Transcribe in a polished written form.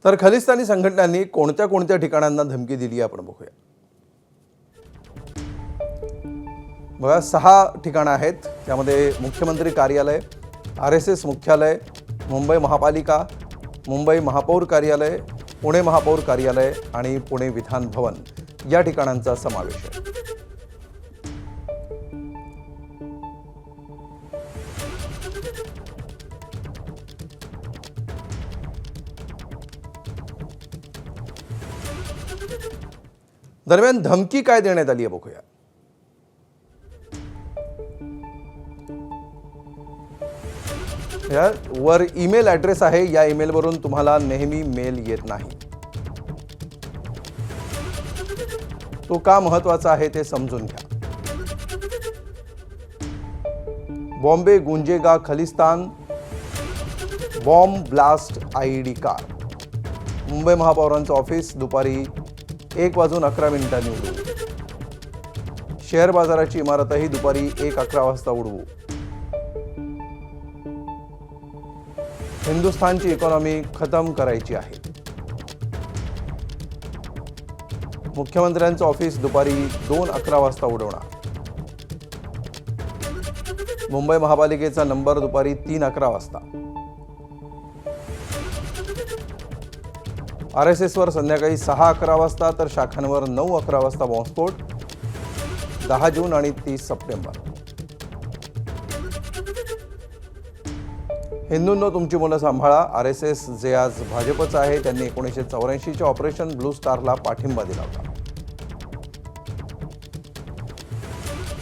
तर खलिस्तानी संघटनांनी कोणत्या कोणत्या ठिकाणांना धमकी दिली आपण बघूया। बघा 6 ठिकाणं आहेत, त्यामध्ये मुख्यमंत्री कार्यालय, RSS मुख्यालय, मुंबई महापालिका, मुंबई महापौर कार्यालय, पुणे महापौर कार्यालय आणि पुणे विधान भवन या ठिकाणांचा समावेश आहे। दरम्यान धमकी काय देण्यात आली आहे बघूया। वर ईमेल ॲड्रेस आहे, या ईमेलवरून तुम्हाला नेहमी मेल येत नाही। तो का महत्त्वाचा आहे ते समजून घ्या। बॉम्बे गुंजेगा Khalistan bomb blast IED car. Mumbai महापौरांचं ऑफिस दुपारी 1:11 उडवू। शेअर बाजाराची इमारतही दुपारी 1:11 वाजता उडवू। हिंदुस्थानची इकॉनॉमी खतम करायची आहे। मुख्यमंत्र्यांचं ऑफिस दुपारी 2:11 वाजता उडवणार। मुंबई महापालिकेचा नंबर दुपारी 3:11 वाजता। RSS वर संध्याकाळी 6:11 वाजता तर शाखांवर 9:11 वाजता बॉम्बस्फोट। 10 जून आणि 30 सप्टेंबर। हिंदूंनो, तुमची मुलं सांभाळा। RSS जे आज भाजपचं आहे, त्यांनी 1984च्या ऑपरेशन ब्लू स्टारला पाठिंबा दिला होता।